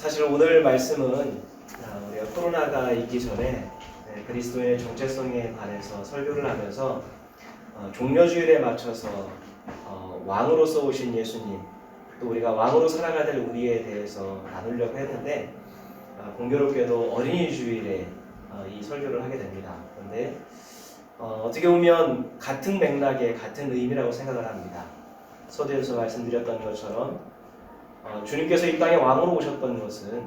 사실 오늘 말씀은 우리가 코로나가 있기 전에 그리스도인의 정체성에 관해서 설교를 하면서 종려주일에 맞춰서 왕으로서 오신 예수님, 또 우리가 왕으로 살아가야 될 우리에 대해서 나누려고 했는데 공교롭게도 어린이 주일에 이 설교를 하게 됩니다. 그런데 어떻게 보면 같은 맥락의 같은 의미라고 생각을 합니다. 서두에서 말씀드렸던 것처럼 주님께서 이 땅에 왕으로 오셨던 것은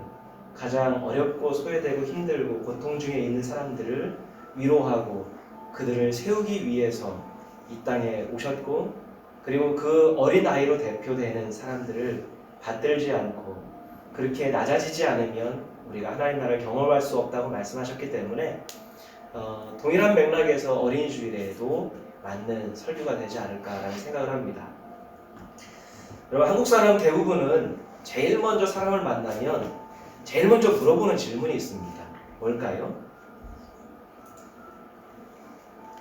가장 어렵고 소외되고 힘들고 고통 중에 있는 사람들을 위로하고 그들을 세우기 위해서 이 땅에 오셨고, 그리고 그 어린아이로 대표되는 사람들을 받들지 않고 그렇게 낮아지지 않으면 우리가 하나님 나라를 경험할 수 없다고 말씀하셨기 때문에 동일한 맥락에서 어린이 주일에도 맞는 설교가 되지 않을까라는 생각을 합니다. 여러분, 한국 사람 대부분은 제일 먼저 사람을 만나면 제일 먼저 물어보는 질문이 있습니다. 뭘까요?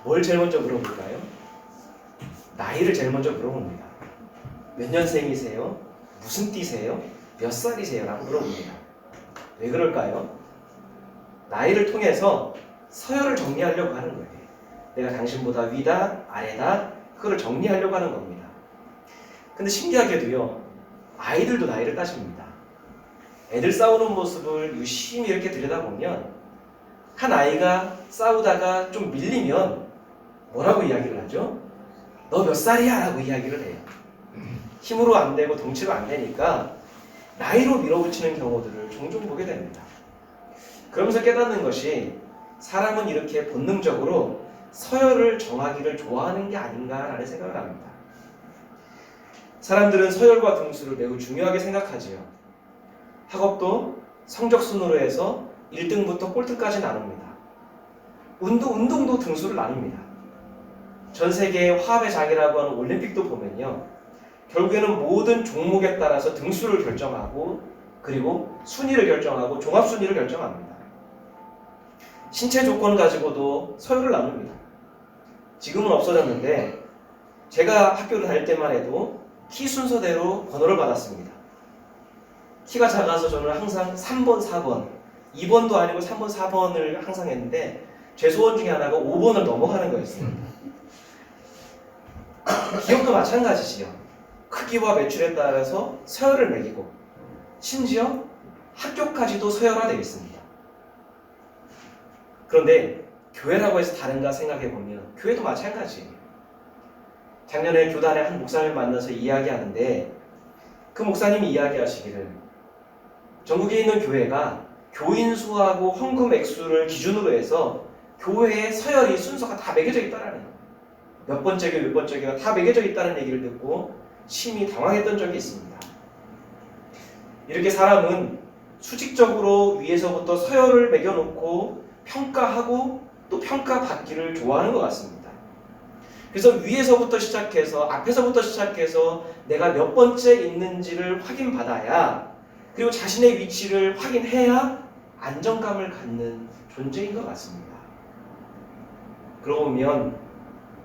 뭘 제일 먼저 물어볼까요? 나이를 제일 먼저 물어봅니다. 몇 년생이세요? 무슨 띠세요? 몇 살이세요? 라고 물어봅니다. 왜 그럴까요? 나이를 통해서 서열을 정리하려고 하는 거예요. 내가 당신보다 위다, 아래다, 그거를 정리하려고 하는 겁니다. 근데 신기하게도요, 아이들도 나이를 따집니다. 애들 싸우는 모습을 유심히 이렇게 들여다보면 한 아이가 싸우다가 좀 밀리면 뭐라고 이야기를 하죠? 너 몇 살이야? 라고 이야기를 해요. 힘으로 안 되고 덩치로 안 되니까 나이로 밀어붙이는 경우들을 종종 보게 됩니다. 그러면서 깨닫는 것이 사람은 이렇게 본능적으로 서열을 정하기를 좋아하는 게 아닌가라는 생각을 합니다. 사람들은 서열과 등수를 매우 중요하게 생각하지요. 학업도 성적 순으로 해서 1등부터 꼴등까지 나눕니다. 운동도 등수를 나눕니다. 전 세계의 화합의 장이라고 하는 올림픽도 보면요, 결국에는 모든 종목에 따라서 등수를 결정하고 그리고 순위를 결정하고 종합순위를 결정합니다. 신체 조건 가지고도 서열을 나눕니다. 지금은 없어졌는데 제가 학교를 다닐 때만 해도 키 순서대로 번호를 받았습니다. 키가 작아서 저는 항상 3번, 4번, 2번도 아니고 3번, 4번을 항상 했는데 제 소원 중에 하나가 5번을 넘어가는 거였습니다. 기업도 마찬가지지요. 크기와 매출에 따라서 서열을 매기고 심지어 학교까지도 서열화되어 있습니다. 그런데 교회라고 해서 다른가 생각해보면 교회도 마찬가지예요. 작년에 교단의 한 목사님을 만나서 이야기하는데 그 목사님이 이야기하시기를 전국에 있는 교회가 교인 수하고 헌금 액수를 기준으로 해서 교회의 서열이 순서가 다 매겨져 있다라는 거예요. 몇 번째 교회 몇 번째 교회가 다 매겨져 있다는 얘기를 듣고 심히 당황했던 적이 있습니다. 이렇게 사람은 수직적으로 위에서부터 서열을 매겨놓고 평가하고 또 평가받기를 좋아하는 것 같습니다. 그래서 위에서부터 시작해서 앞에서부터 시작해서 내가 몇 번째 있는지를 확인받아야, 그리고 자신의 위치를 확인해야 안정감을 갖는 존재인 것 같습니다. 그러고 보면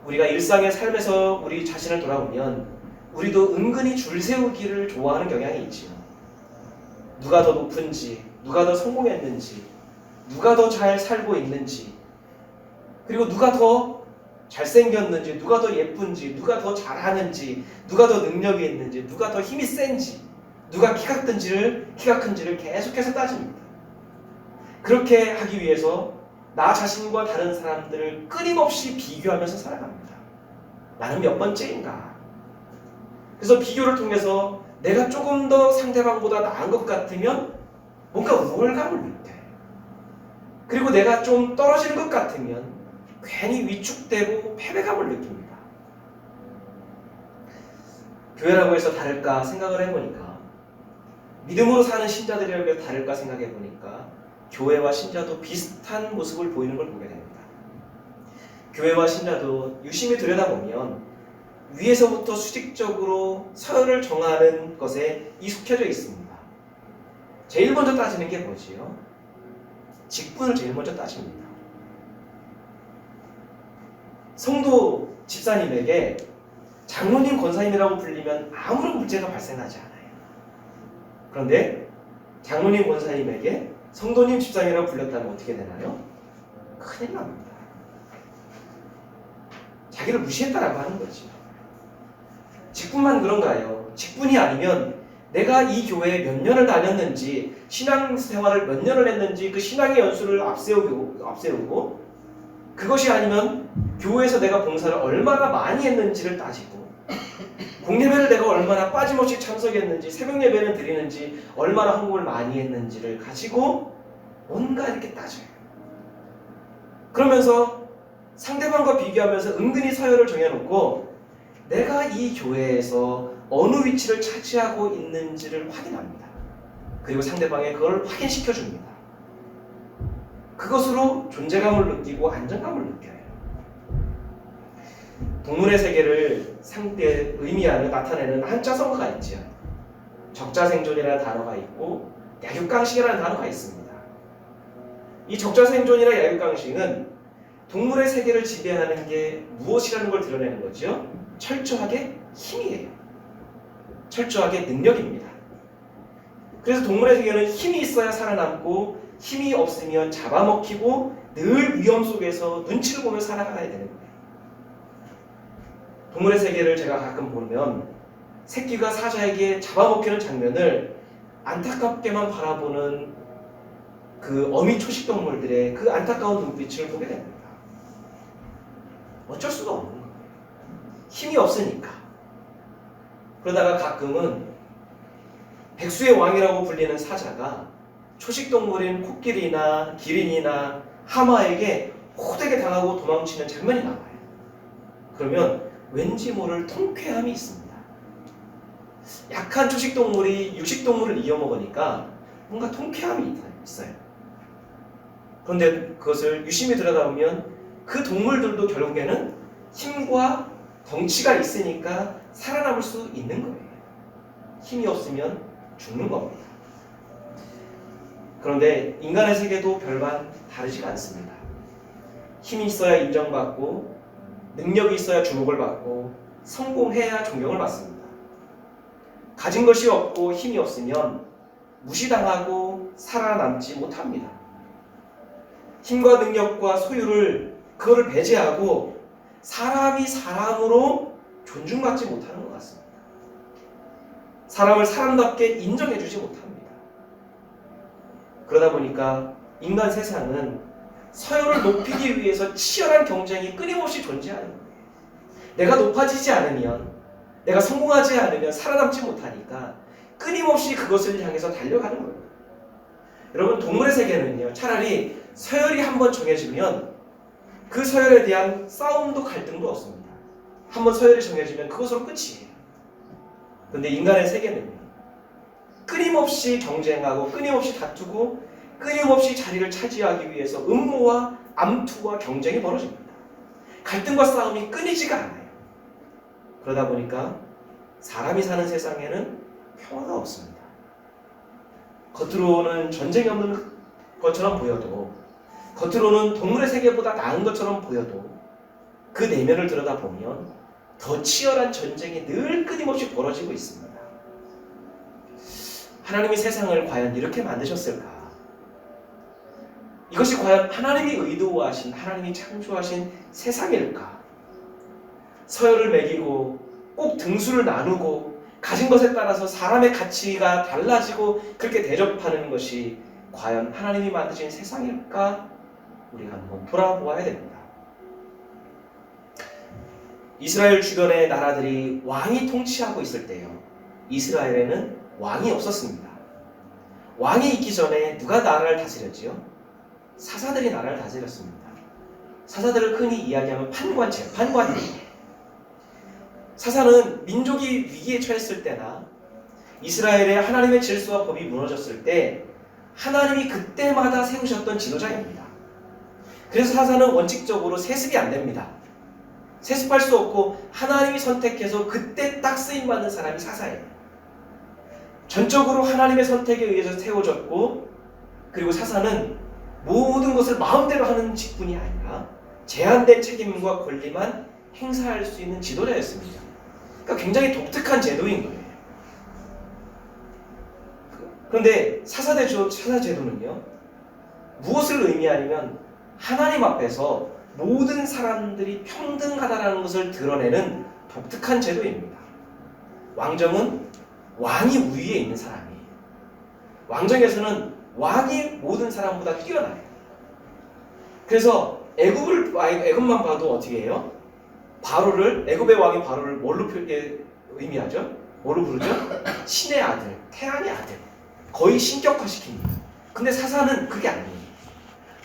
우리가 일상의 삶에서 우리 자신을 돌아보면 우리도 은근히 줄 세우기를 좋아하는 경향이 있지요. 누가 더 높은지, 누가 더 성공했는지, 누가 더 잘 살고 있는지, 그리고 누가 더 잘생겼는지, 누가 더 예쁜지, 누가 더 잘하는지, 누가 더 능력이 있는지, 누가 더 힘이 센지, 누가 키가 큰지를 계속해서 따집니다. 그렇게 하기 위해서 나 자신과 다른 사람들을 끊임없이 비교하면서 살아갑니다. 나는 몇 번째인가? 그래서 비교를 통해서 내가 조금 더 상대방보다 나은 것 같으면 뭔가 우월감을 느껴요. 그리고 내가 좀 떨어지는 것 같으면 괜히 위축되고 패배감을 느낍니다. 교회라고 해서 다를까 생각을 해보니까, 믿음으로 사는 신자들이라고 다를까 생각해보니까 교회와 신자도 비슷한 모습을 보이는 걸 보게 됩니다. 교회와 신자도 유심히 들여다보면 위에서부터 수직적으로 서열을 정하는 것에 익숙해져 있습니다. 제일 먼저 따지는 게 뭐지요? 직분을 제일 먼저 따집니다. 성도 집사님에게 장로님, 권사님이라고 불리면 아무런 문제가 발생하지 않아요. 그런데 장로님 권사님에게 성도님 집사님이라고 불렸다면 어떻게 되나요? 큰일 납니다. 자기를 무시했다라고 하는 거지. 직분만 그런가요? 직분이 아니면 내가 이 교회에 몇 년을 다녔는지, 신앙생활을 몇 년을 했는지 그 신앙의 연수를 앞세우고 그것이 아니면 교회에서 내가 봉사를 얼마나 많이 했는지를 따지고, 공예배를 내가 얼마나 빠짐없이 참석했는지, 새벽 예배는 드리는지, 얼마나 헌금을 많이 했는지를 가지고 뭔가 이렇게 따져요. 그러면서 상대방과 비교하면서 은근히 서열을 정해놓고 내가 이 교회에서 어느 위치를 차지하고 있는지를 확인합니다. 그리고 상대방에 그걸 확인시켜 줍니다. 그것으로 존재감을 느끼고 안정감을 느껴요. 동물의 세계를 상대 의미하는, 나타내는 한자성어가 있죠. 적자생존이라는 단어가 있고 약육강식이라는 단어가 있습니다. 이 적자생존이나 약육강식은 동물의 세계를 지배하는 게 무엇이라는 걸 드러내는 거죠. 철저하게 힘이에요. 철저하게 능력입니다. 그래서 동물의 세계는 힘이 있어야 살아남고 힘이 없으면 잡아먹히고 늘 위험 속에서 눈치를 보며 살아가야 되는 거예요. 동물의 세계를 제가 가끔 보면 새끼가 사자에게 잡아먹히는 장면을 안타깝게만 바라보는 그 어미 초식 동물들의 그 안타까운 눈빛을 보게 됩니다. 어쩔 수가 없는 거예요. 힘이 없으니까. 그러다가 가끔은 백수의 왕이라고 불리는 사자가 초식동물인 코끼리나 기린이나 하마에게 호되게 당하고 도망치는 장면이 나와요. 그러면 왠지 모를 통쾌함이 있습니다. 약한 초식동물이 육식동물을 이겨먹으니까 뭔가 통쾌함이 있어요. 그런데 그것을 유심히 들여다보면 그 동물들도 결국에는 힘과 덩치가 있으니까 살아남을 수 있는 거예요. 힘이 없으면 죽는 겁니다. 그런데 인간의 세계도 별반 다르지가 않습니다. 힘이 있어야 인정받고 능력이 있어야 주목을 받고 성공해야 존경을 받습니다. 가진 것이 없고 힘이 없으면 무시당하고 살아남지 못합니다. 힘과 능력과 소유를 그거를 배제하고 사람이 사람으로 존중받지 못하는 것 같습니다. 사람을 사람답게 인정해주지 못합니다. 그러다 보니까 인간 세상은 서열을 높이기 위해서 치열한 경쟁이 끊임없이 존재하는 거예요. 내가 높아지지 않으면, 내가 성공하지 않으면 살아남지 못하니까 끊임없이 그것을 향해서 달려가는 거예요. 여러분, 동물의 세계는요, 차라리 서열이 한번 정해지면 그 서열에 대한 싸움도 갈등도 없습니다. 한번 서열이 정해지면 그것으로 끝이에요. 그런데 인간의 세계는요, 끊임없이 경쟁하고 끊임없이 다투고 끊임없이 자리를 차지하기 위해서 음모와 암투와 경쟁이 벌어집니다. 갈등과 싸움이 끊이지가 않아요. 그러다 보니까 사람이 사는 세상에는 평화가 없습니다. 겉으로는 전쟁이 없는 것처럼 보여도, 겉으로는 동물의 세계보다 나은 것처럼 보여도 그 내면을 들여다보면 더 치열한 전쟁이 늘 끊임없이 벌어지고 있습니다. 하나님이 세상을 과연 이렇게 만드셨을까? 이것이 과연 하나님이 의도하신, 하나님이 창조하신 세상일까? 서열을 매기고 꼭 등수를 나누고 가진 것에 따라서 사람의 가치가 달라지고 그렇게 대접하는 것이 과연 하나님이 만드신 세상일까? 우리가 한번 돌아보아야 됩니다. 이스라엘 주변의 나라들이 왕이 통치하고 있을 때요, 이스라엘에는 왕이 없었습니다. 왕이 있기 전에 누가 나라를 다스렸지요? 사사들이 나라를 다스렸습니다. 사사들을 흔히 이야기하면 판관, 재판관이에요. 사사는 민족이 위기에 처했을 때나 이스라엘의 하나님의 질서와 법이 무너졌을 때 하나님이 그때마다 세우셨던 지도자입니다. 그래서 사사는 원칙적으로 세습이 안 됩니다. 세습할 수 없고 하나님이 선택해서 그때 딱 쓰임받는 사람이 사사예요. 전적으로 하나님의 선택에 의해서 세워졌고, 그리고 사사는 모든 것을 마음대로 하는 직분이 아니라 제한된 책임과 권리만 행사할 수 있는 지도자였습니다. 그러니까 굉장히 독특한 제도인 거예요. 그런데 사사제도는요, 무엇을 의미하냐면 하나님 앞에서 모든 사람들이 평등하다는 것을 드러내는 독특한 제도입니다. 왕정은 왕이 우위에 있는 사람이에요. 왕정에서는 왕이 모든 사람보다 뛰어나요. 그래서 애굽만 봐도 어떻게 해요? 애굽의 왕이 바로를 뭘로 의미하죠? 뭐로 부르죠? 신의 아들, 태양의 아들. 거의 신격화시킵니다. 근데 사사는 그게 아니에요.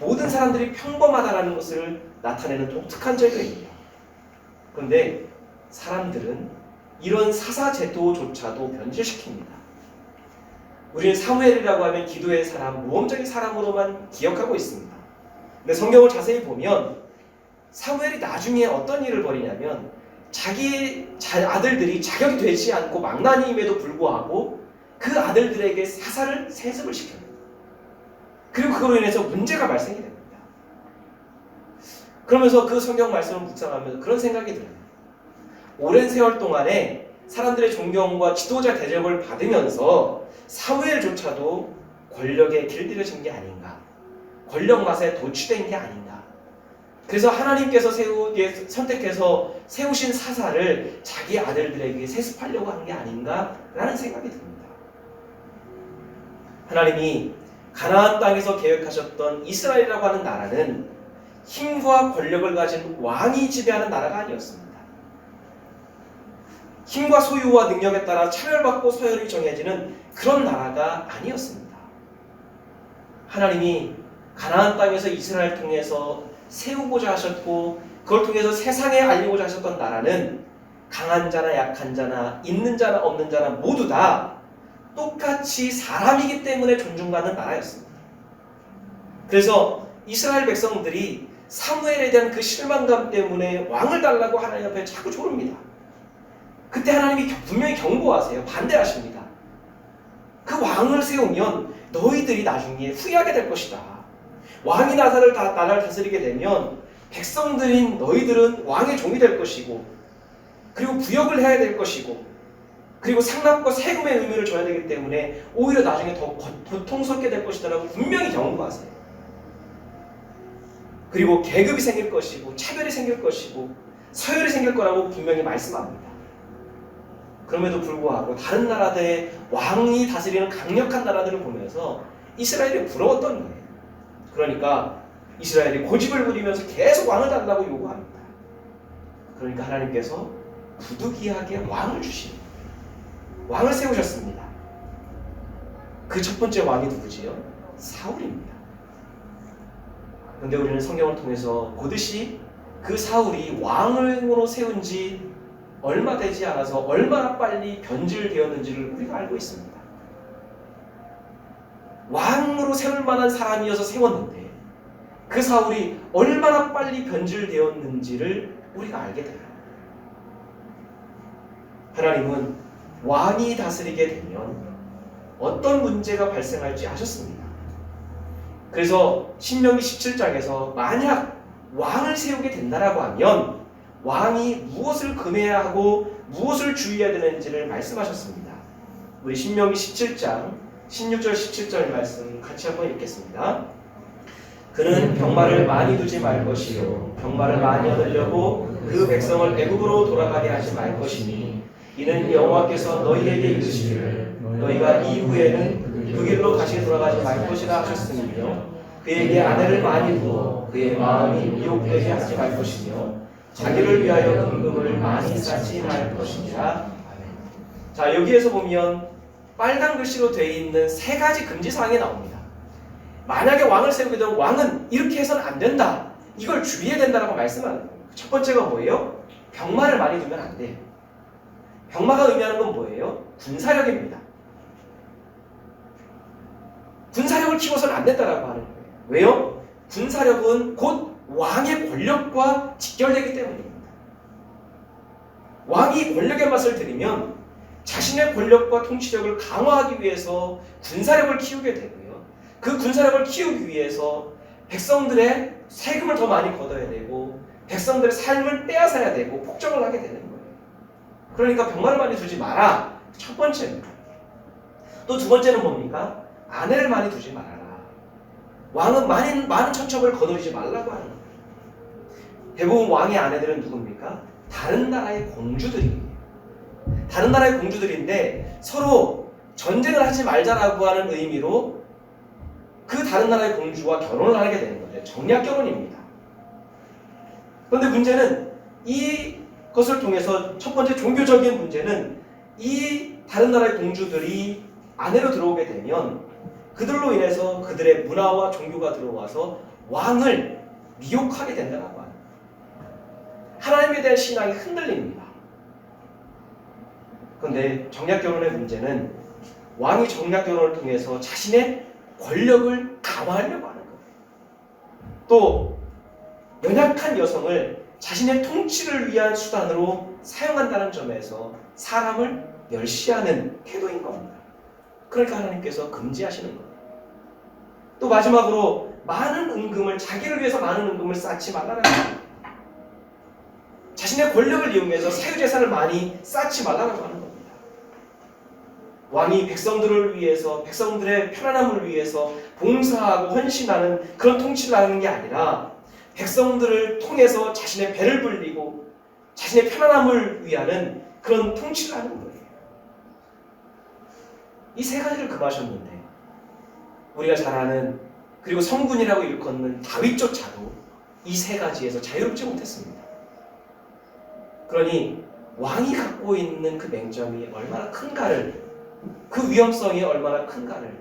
모든 사람들이 평범하다는 것을 나타내는 독특한 제도입니다. 그런데 사람들은 이런 사사 제도조차도 변질시킵니다. 우리는 사무엘이라고 하면 기도의 사람, 모험적인 사람으로만 기억하고 있습니다. 근데 성경을 자세히 보면 사무엘이 나중에 어떤 일을 벌이냐면 자기 아들들이 자격이 되지 않고 망나니임에도 불구하고 그 아들들에게 사사를 세습을 시킵니다. 그리고 그로 인해서 문제가 발생이 됩니다. 그러면서 그 성경 말씀을 묵상하면서 그런 생각이 들어요. 오랜 세월 동안에 사람들의 존경과 지도자 대접을 받으면서 사무엘조차도 권력에 길들여진 게 아닌가, 권력 맛에 도취된 게 아닌가. 그래서 하나님께서 선택해서 세우신 사사를 자기 아들들에게 세습하려고 한 게 아닌가라는 생각이 듭니다. 하나님이 가나안 땅에서 계획하셨던 이스라엘이라고 하는 나라는 힘과 권력을 가진 왕이 지배하는 나라가 아니었습니다. 힘과 소유와 능력에 따라 차별받고 서열이 정해지는 그런 나라가 아니었습니다. 하나님이 가나안 땅에서 이스라엘 통해서 세우고자 하셨고 그걸 통해서 세상에 알리고자 하셨던 나라는 강한 자나 약한 자나 있는 자나 없는 자나 모두 다 똑같이 사람이기 때문에 존중받는 나라였습니다. 그래서 이스라엘 백성들이 사무엘에 대한 그 실망감 때문에 왕을 달라고 하나님 앞에 자꾸 조릅니다. 그때 하나님이 분명히 경고하세요. 반대하십니다. 그 왕을 세우면 너희들이 나중에 후회하게 될 것이다. 왕이 나라를 다스리게 되면 백성들인 너희들은 왕의 종이 될 것이고 그리고 부역을 해야 될 것이고 그리고 상납과 세금의 의미를 줘야 되기 때문에 오히려 나중에 더 고통스럽게 될 것이다라고 분명히 경고하세요. 그리고 계급이 생길 것이고 차별이 생길 것이고 서열이 생길 거라고 분명히 말씀합니다. 그럼에도 불구하고 다른 나라들의 왕이 다스리는 강력한 나라들을 보면서 이스라엘이 부러웠던 거예요. 그러니까 이스라엘이 고집을 부리면서 계속 왕을 달라고 요구합니다. 그러니까 하나님께서 부득이하게 왕을 주십니다. 왕을 세우셨습니다. 그 첫 번째 왕이 누구지요? 사울입니다. 그런데 우리는 성경을 통해서 보듯이 그 사울이 왕으로 세운 지 얼마 되지 않아서 얼마나 빨리 변질되었는지를 우리가 알고 있습니다. 왕으로 세울 만한 사람이어서 세웠는데 그 사울이 얼마나 빨리 변질되었는지를 우리가 알게 돼요. 하나님은 왕이 다스리게 되면 어떤 문제가 발생할지 아셨습니다. 그래서 신명기 17장에서 만약 왕을 세우게 된다라고 하면 왕이 무엇을 금해야 하고 무엇을 주의해야 되는지를 말씀하셨습니다. 우리 신명기 17장 16절 17절 말씀 같이 한번 읽겠습니다. 그는 병마를 많이 두지 말 것이요 병마를 많이 얻으려고 그 백성을 애굽으로 돌아가게 하지 말 것이니 이는 여호와께서 너희에게 이르시기를 너희가 이후에는 그 길로 다시 돌아가지 말 것이라 하셨으며 그에게 아내를 많이 두어 그의 마음이 미혹되게 하지 말 것이며 자기를 위하여 금금을 많이 쌓지 말 것이니라. 자, 여기에서 보면 빨간 글씨로 되어 있는 세 가지 금지사항이 나옵니다. 만약에 왕을 세우게 되면 왕은 이렇게 해서는 안 된다. 이걸 주의해야 된다라고 말씀하는 거예요. 첫 번째가 뭐예요? 병마를 많이 두면 안 돼요. 병마가 의미하는 건 뭐예요? 군사력입니다. 군사력을 키워서는 안 된다라고 하는 거예요. 왜요? 군사력은 곧 왕의 권력과 직결되기 때문입니다. 왕이 권력의 맛을 들이면 자신의 권력과 통치력을 강화하기 위해서 군사력을 키우게 되고요. 그 군사력을 키우기 위해서 백성들의 세금을 더 많이 걷어야 되고 백성들의 삶을 빼앗아야 되고 폭정을 하게 되는 거예요. 그러니까 병마를 많이 두지 마라. 첫 번째입니다. 또 두 번째는 뭡니까? 아내를 많이 두지 말아라. 왕은 많은 처첩을 거느리지 말라고 하는 거예요. 대부분 왕의 아내들은 누굽니까? 다른 나라의 공주들이에요. 다른 나라의 공주들인데 서로 전쟁을 하지 말자라고 하는 의미로 그 다른 나라의 공주와 결혼을 하게 되는 거죠. 정략 결혼입니다. 그런데 문제는 이것을 통해서 첫 번째 종교적인 문제는 이 다른 나라의 공주들이 아내로 들어오게 되면 그들로 인해서 그들의 문화와 종교가 들어와서 왕을 미혹하게 된다고 합니다. 하나님에 대한 신앙이 흔들립니다. 그런데 정략결혼의 문제는 왕이 정략결혼을 통해서 자신의 권력을 강화하려고 하는 거예요. 또 연약한 여성을 자신의 통치를 위한 수단으로 사용한다는 점에서 사람을 멸시하는 태도인 겁니다. 그러니까 하나님께서 금지하시는 거예요. 또 마지막으로 많은 은금을 자기를 위해서 많은 은금을 쌓지 말라는 거예요. 자신의 권력을 이용해서 사유재산을 많이 쌓지 말라고 하는 겁니다. 왕이 백성들을 위해서 백성들의 편안함을 위해서 봉사하고 헌신하는 그런 통치를 하는 게 아니라 백성들을 통해서 자신의 배를 불리고 자신의 편안함을 위하는 그런 통치를 하는 거예요. 이 세 가지를 금하셨는데 우리가 잘 아는 그리고 성군이라고 일컫는 다윗조차도 이 세 가지에서 자유롭지 못했습니다. 그러니 왕이 갖고 있는 그 맹점이 얼마나 큰가를, 그 위험성이 얼마나 큰가를,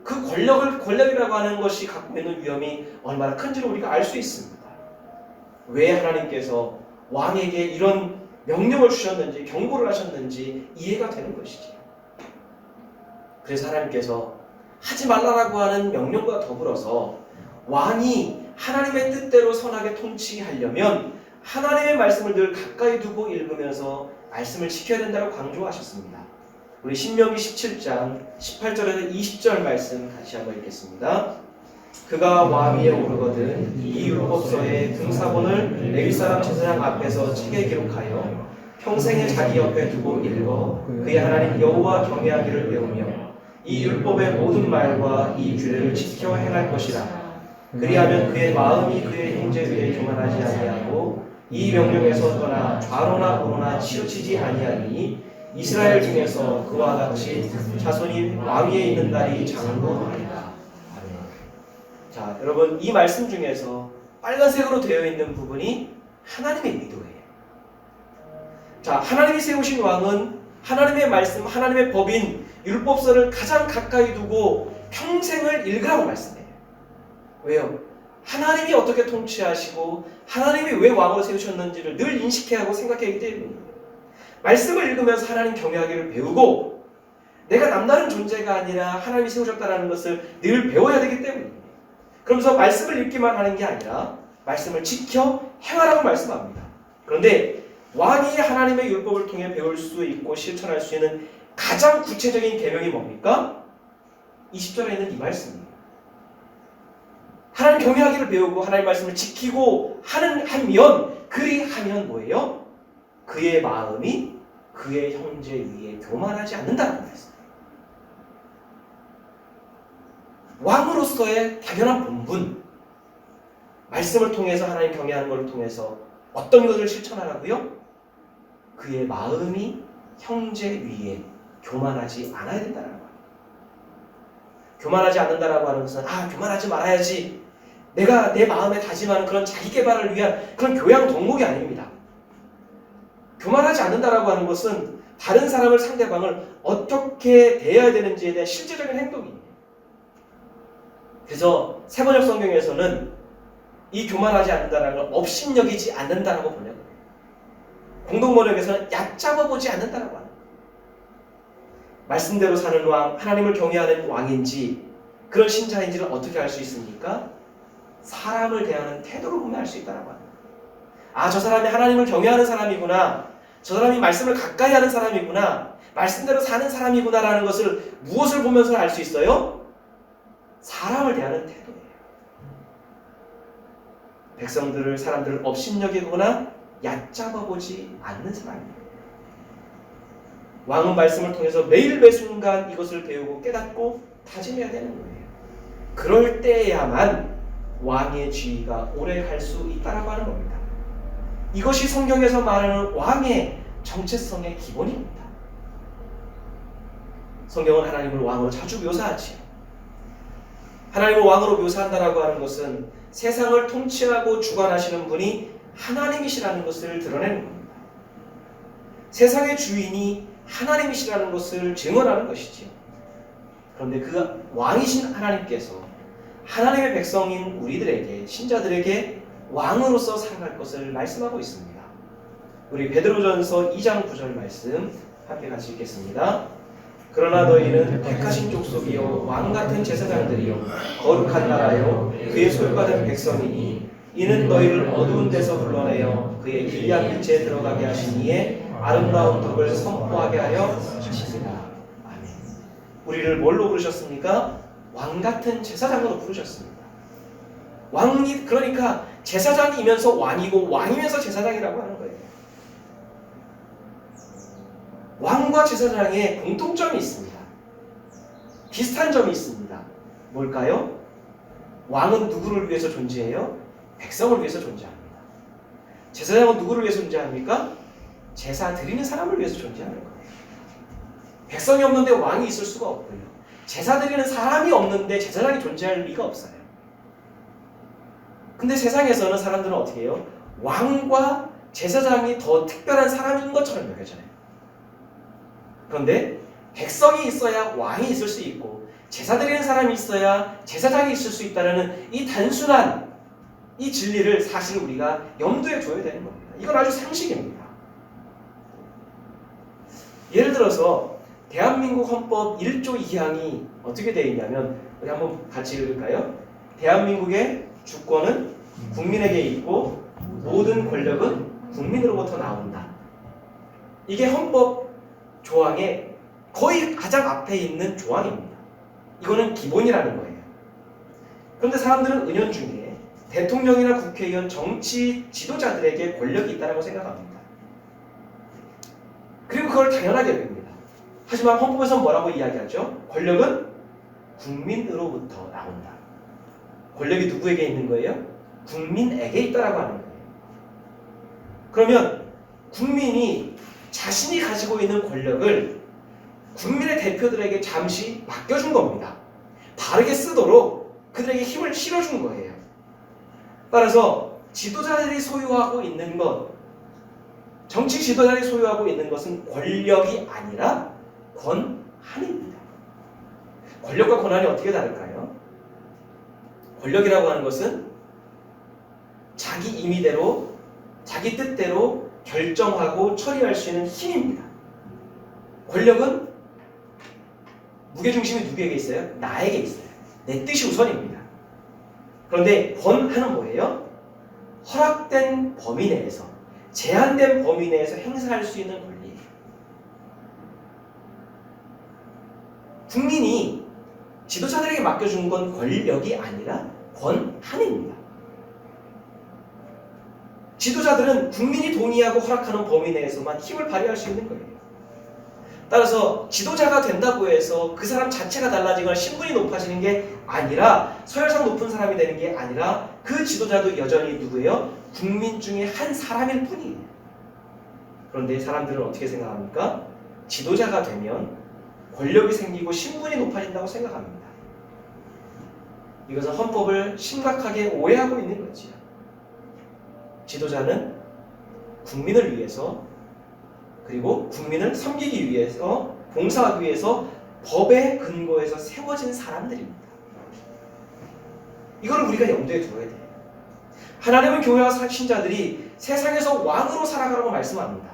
그 권력이라고 하는 것이 갖고 있는 위험이 얼마나 큰지를 우리가 알 수 있습니다. 왜 하나님께서 왕에게 이런 명령을 주셨는지, 경고를 하셨는지 이해가 되는 것이지요. 그래서 하나님께서 하지 말라라고 하는 명령과 더불어서 왕이 하나님의 뜻대로 선하게 통치하려면 하나님의 말씀을 늘 가까이 두고 읽으면서 말씀을 지켜야 된다고 강조하셨습니다. 우리 신명기 17장 18절에서 20절 말씀 같이 한번 읽겠습니다. 그가 왕위에 오르거든 이 율법서의 등사본을 레위 사람 제사장 앞에서 책에 기록하여 평생에 자기 옆에 두고 읽어 그의 하나님 여호와 경외하기를 배우며 이 율법의 모든 말과 이 규례를 지켜 행할 것이라. 그리하면 그의 마음이 그의 형제 위에 교만하지 아니하고 이 명령에서 떠나 좌로나 우로나 치우치지 아니하니 이스라엘 중에서 그와 같이 자손이 왕위에 있는 날이 장구하리라. 자, 여러분 이 말씀 중에서 빨간색으로 되어 있는 부분이 하나님의 의도예요. 자, 하나님이 세우신 왕은 하나님의 말씀, 하나님의 법인 율법서를 가장 가까이 두고 평생을 읽으라고 말씀해요. 왜요? 하나님이 어떻게 통치하시고 하나님이 왜 왕으로 세우셨는지를 늘 인식해야 하고 생각하기 때문입니다. 말씀을 읽으면서 하나님 경외하기를 배우고 내가 남다른 존재가 아니라 하나님이 세우셨다는 것을 늘 배워야 되기 때문입니다. 그러면서 말씀을 읽기만 하는 게 아니라 말씀을 지켜 행하라고 말씀합니다. 그런데 왕이 하나님의 율법을 통해 배울 수 있고 실천할 수 있는 가장 구체적인 계명이 뭡니까? 20절에 있는 이 말씀입니다. 하나님 경외하기를 배우고 하나님 말씀을 지키고 하면 그리하면 뭐예요? 그의 마음이 그의 형제 위에 교만하지 않는다는 말씀이에요. 왕으로서의 당연한 본분, 말씀을 통해서 하나님 경외하는 것을 통해서 어떤 것을 실천하라고요? 그의 마음이 형제 위에 교만하지 않아야 된다는 거예요. 교만하지 않는다라고 하는 것은 교만하지 말아야지, 내가 내 마음에 다짐하는 그런 자기 개발을 위한 그런 교양 덕목이 아닙니다. 교만하지 않는다라고 하는 것은 다른 사람을, 상대방을 어떻게 대해야 되는지에 대한 실제적인 행동입니다. 그래서 세번역 성경에서는 이 교만하지 않는다라는 걸 업신여기지 않는다라고 번역해요. 공동번역에서는 얕잡아 보지 않는다라고 하는 거예요. 말씀대로 사는 왕, 하나님을 경외하는 왕인지 그런 신자인지를 어떻게 알 수 있습니까? 사람을 대하는 태도로 보면 알 수 있다라고 합니다. 저 사람이 하나님을 경외하는 사람이구나, 저 사람이 말씀을 가까이 하는 사람이구나, 말씀대로 사는 사람이구나라는 것을 무엇을 보면서 알 수 있어요? 사람을 대하는 태도예요. 백성들을, 사람들을 업신여기거나 얕잡아 보지 않는 사람이에요. 왕은 말씀을 통해서 매일 매순간 이것을 배우고 깨닫고 다짐해야 되는 거예요. 그럴 때야만 왕의 지위가 오래 갈 수 있다라고 하는 겁니다. 이것이 성경에서 말하는 왕의 정체성의 기본입니다. 성경은 하나님을 왕으로 자주 묘사하지요. 하나님을 왕으로 묘사한다라고 하는 것은 세상을 통치하고 주관하시는 분이 하나님이시라는 것을 드러내는 겁니다. 세상의 주인이 하나님이시라는 것을 증언하는 것이지요. 그런데 그 왕이신 하나님께서 하나님의 백성인 우리들에게, 신자들에게 왕으로서 살아갈 것을 말씀하고 있습니다. 우리 베드로전서 2장 9절 말씀 함께 같이 읽겠습니다. 그러나 너희는 택하신 족속이요 왕같은 제사장들이요 거룩한 나라요 그의 소유받은 백성이니 이는 너희를 어두운 데서 불러내어 그의 기이한 빛에 들어가게 하신 이의 아름다운 덕을 선포하게 하려 하십니다. 아멘. 우리를 뭘로 부르셨습니까? 왕같은 제사장으로 부르셨습니다. 왕이 그러니까 제사장이면서 왕이고 왕이면서 제사장이라고 하는 거예요. 왕과 제사장의 공통점이 있습니다. 비슷한 점이 있습니다. 뭘까요? 왕은 누구를 위해서 존재해요? 백성을 위해서 존재합니다. 제사장은 누구를 위해서 존재합니까? 제사 드리는 사람을 위해서 존재하는 거예요. 백성이 없는데 왕이 있을 수가 없고요. 제사 드리는 사람이 없는데 제사장이 존재할 리가 없어요. 근데 세상에서는 사람들은 어떻게 해요? 왕과 제사장이 더 특별한 사람인 것처럼 여겨져요. 그런데 백성이 있어야 왕이 있을 수 있고 제사 드리는 사람이 있어야 제사장이 있을 수 있다는 이 단순한 이 진리를 사실 우리가 염두에 둬야 되는 겁니다. 이건 아주 상식입니다. 예를 들어서 대한민국 헌법 1조 2항이 어떻게 되어 있냐면 우리 한번 같이 읽을까요? 대한민국의 주권은 국민에게 있고 모든 권력은 국민으로부터 나온다. 이게 헌법 조항의 거의 가장 앞에 있는 조항입니다. 이거는 기본이라는 거예요. 그런데 사람들은 은연중에 대통령이나 국회의원, 정치 지도자들에게 권력이 있다고 생각합니다. 그리고 그걸 당연하게 여깁니다. 하지만 헌법에서는 뭐라고 이야기하죠? 권력은 국민으로부터 나온다. 권력이 누구에게 있는 거예요? 국민에게 있다라고 하는 거예요. 그러면 국민이 자신이 가지고 있는 권력을 국민의 대표들에게 잠시 맡겨준 겁니다. 바르게 쓰도록 그들에게 힘을 실어준 거예요. 따라서 지도자들이 소유하고 있는 것, 정치 지도자들이 소유하고 있는 것은 권력이 아니라 권한입니다. 권력과 권한이 어떻게 다를까요? 권력이라고 하는 것은 자기 임의대로, 자기 뜻대로 결정하고 처리할 수 있는 힘입니다. 권력은 무게중심이 누구에게 있어요? 나에게 있어요. 내 뜻이 우선입니다. 그런데 권한은 뭐예요? 허락된 범위 내에서, 제한된 범위 내에서 행사할 수 있는 권리예요. 국민이 지도자들에게 맡겨준 건 권력이 아니라 권한입니다. 지도자들은 국민이 동의하고 허락하는 범위 내에서만 힘을 발휘할 수 있는 거예요. 따라서 지도자가 된다고 해서 그 사람 자체가 달라지거나 신분이 높아지는 게 아니라, 서열상 높은 사람이 되는 게 아니라 그 지도자도 여전히 누구예요? 국민 중에 한 사람일 뿐이에요. 그런데 사람들은 어떻게 생각합니까? 지도자가 되면 권력이 생기고 신분이 높아진다고 생각합니다. 이것은 헌법을 심각하게 오해하고 있는 거지요. 지도자는 국민을 위해서, 그리고 국민을 섬기기 위해서, 봉사하기 위해서 법의 근거에서 세워진 사람들입니다. 이걸 우리가 염두에 두어야 돼요. 하나님은 교회와 신자들이 세상에서 왕으로 살아가라고 말씀합니다.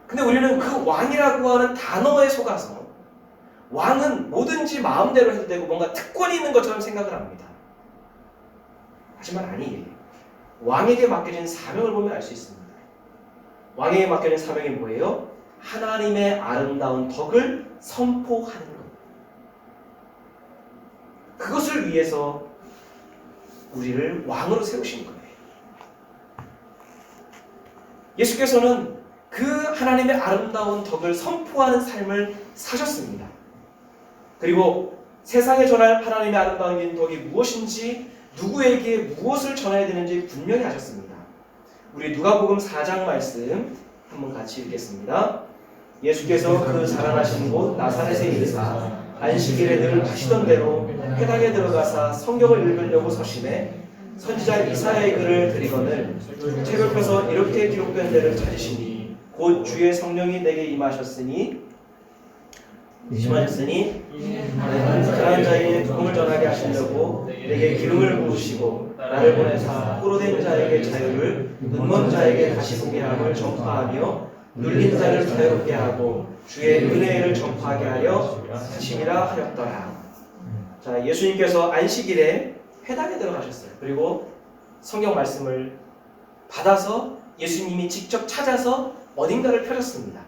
근데 우리는 그 왕이라고 하는 단어에 속아서 왕은 뭐든지 마음대로 해도 되고 뭔가 특권이 있는 것처럼 생각을 합니다. 하지만 아니에요. 왕에게 맡겨진 사명을 보면 알 수 있습니다. 왕에게 맡겨진 사명이 뭐예요? 하나님의 아름다운 덕을 선포하는 것. 그것을 위해서 우리를 왕으로 세우신 거예요. 예수께서는 그 하나님의 아름다운 덕을 선포하는 삶을 사셨습니다. 그리고 세상에 전할 하나님의 아름다운 덕이 무엇인지, 누구에게 무엇을 전해야 되는지 분명히 하셨습니다. 우리 누가복음 4장 말씀 한번 같이 읽겠습니다. 예수께서 그 자라나신 곳 나사렛에 이르사 안식일에 늘 하시던 대로 회당에 들어가사 성경을 읽으려고 서심해 선지자 이사야의 글을 들이거늘 책을 펴서 이렇게 기록된 데를 찾으시니 곧 주의 성령이 내게 임하셨으니 가난한 자에게 복음을 전하게 하시려고 내게 기름을 부으시고 나를 보내사 포로된 자에게 자유를, 눈먼 자에게 다시 보게 함을 전파하며 눌린 자를 자유롭게 하고 주의 은혜를 전파하게 하려 하심이라 하였더라. 자, 예수님께서 안식일에 회당에 들어가셨어요. 그리고 성경 말씀을 받아서 예수님이 직접 찾아서 어딘가를 펴셨습니다.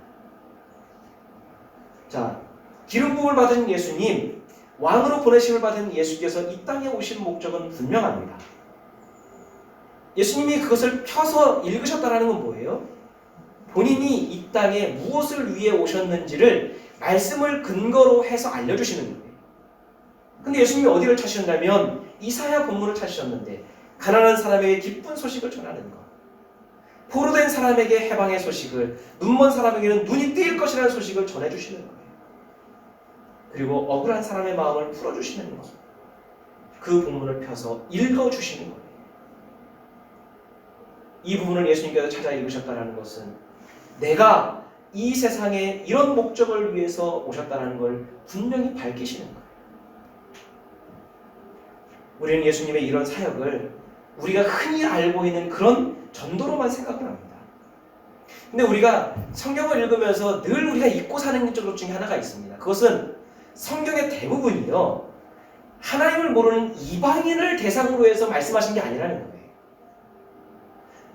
자, 기름 부음을 받은 예수님, 왕으로 보내심을 받은 예수께서 이 땅에 오신 목적은 분명합니다. 예수님이 그것을 펴서 읽으셨다는 건 뭐예요? 본인이 이 땅에 무엇을 위해 오셨는지를 말씀을 근거로 해서 알려주시는 거예요. 근데 예수님이 어디를 찾으셨냐면 이사야 본문을 찾으셨는데, 가난한 사람에게 기쁜 소식을 전하는 것, 포로된 사람에게 해방의 소식을, 눈먼 사람에게는 눈이 뜨일 것이라는 소식을 전해주시는 거예요. 그리고 억울한 사람의 마음을 풀어주시는 것, 그 본문을 펴서 읽어주시는 거예요. 이 부분을 예수님께서 찾아 읽으셨다는 것은 내가 이 세상에 이런 목적을 위해서 오셨다는 걸 분명히 밝히시는 거예요. 우리는 예수님의 이런 사역을 우리가 흔히 알고 있는 그런 전도로만 생각을 합니다. 근데 우리가 성경을 읽으면서 늘 우리가 잊고 사는 것 중에 하나가 있습니다. 그것은 성경의 대부분이요, 하나님을 모르는 이방인을 대상으로 해서 말씀하신 게 아니라는 거예요.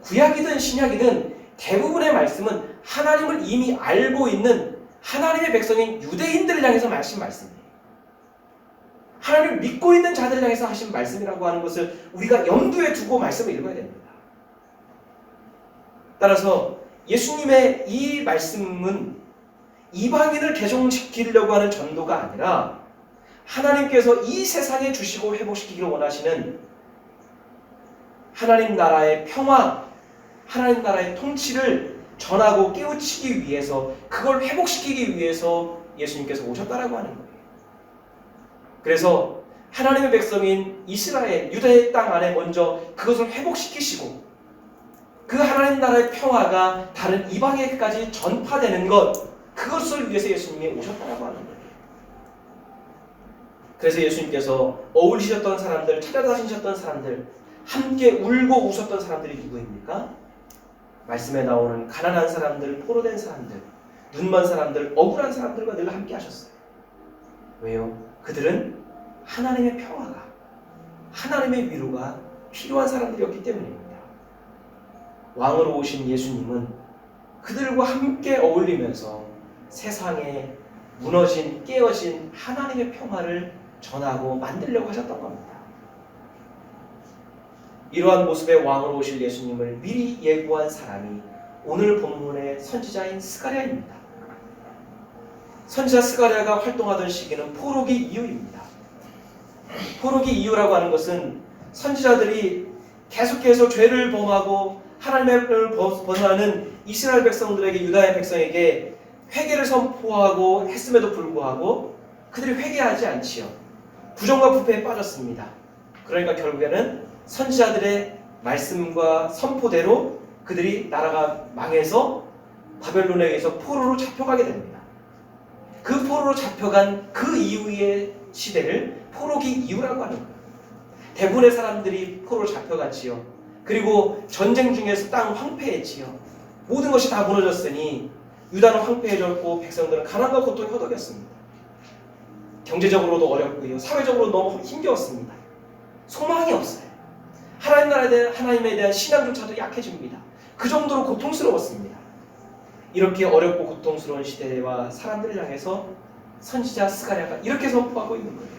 구약이든 신약이든 대부분의 말씀은 하나님을 이미 알고 있는 하나님의 백성인 유대인들을 향해서 하신 말씀이에요. 하나님을 믿고 있는 자들을 향해서 하신 말씀이라고 하는 것을 우리가 염두에 두고 말씀을 읽어야 됩니다. 따라서 예수님의 이 말씀은 이방인을 개종시키려고 하는 전도가 아니라 하나님께서 이 세상에 주시고 회복시키기를 원하시는 하나님 나라의 평화, 하나님 나라의 통치를 전하고 깨우치기 위해서, 그걸 회복시키기 위해서 예수님께서 오셨다라고 하는 거예요. 그래서 하나님의 백성인 이스라엘, 유다의 땅 안에 먼저 그것을 회복시키시고 그 하나님 나라의 평화가 다른 이방에까지 전파되는 것, 그것을 위해서 예수님이 오셨다라고 하는 거예요. 그래서 예수님께서 어울리셨던 사람들, 찾아다니셨던 사람들, 함께 울고 웃었던 사람들이 누구입니까? 말씀에 나오는 가난한 사람들, 포로된 사람들, 눈먼 사람들, 억울한 사람들과 늘 함께 하셨어요. 왜요? 그들은 하나님의 평화가, 하나님의 위로가 필요한 사람들이었기 때문입니다. 왕으로 오신 예수님은 그들과 함께 어울리면서 세상에 무너진, 깨어진 하나님의 평화를 전하고 만들려고 하셨던 겁니다. 이러한 모습의 왕으로 오실 예수님을 미리 예고한 사람이 오늘 본문의 선지자인 스가랴입니다. 선지자 스가랴가 활동하던 시기는 포로기 이후입니다. 포로기 이후라고 하는 것은 선지자들이 계속해서 죄를 범하고 하나님을 벗어나는 이스라엘 백성들에게, 유다의 백성에게 회개를 선포하고 했음에도 불구하고 그들이 회개하지 않지요. 부정과 부패에 빠졌습니다. 그러니까 결국에는 선지자들의 말씀과 선포대로 그들이 나라가 망해서 바벨론에 의해서 포로로 잡혀가게 됩니다. 그 포로로 잡혀간 그 이후의 시대를 포로기 이후라고 하는 거예요. 대부분의 사람들이 포로로 잡혀갔지요. 그리고 전쟁 중에서 땅 황폐했지요. 모든 것이 다 무너졌으니 유다는 황폐해졌고 백성들은 가난과 고통에 허덕였습니다. 경제적으로도 어렵고요, 사회적으로 너무 힘겨웠습니다. 소망이 없어요. 하나님에 대한 신앙조차도 약해집니다. 그 정도로 고통스러웠습니다. 이렇게 어렵고 고통스러운 시대와 사람들을 향해서 선지자 스가랴가 이렇게 선포하고 있는 거예요.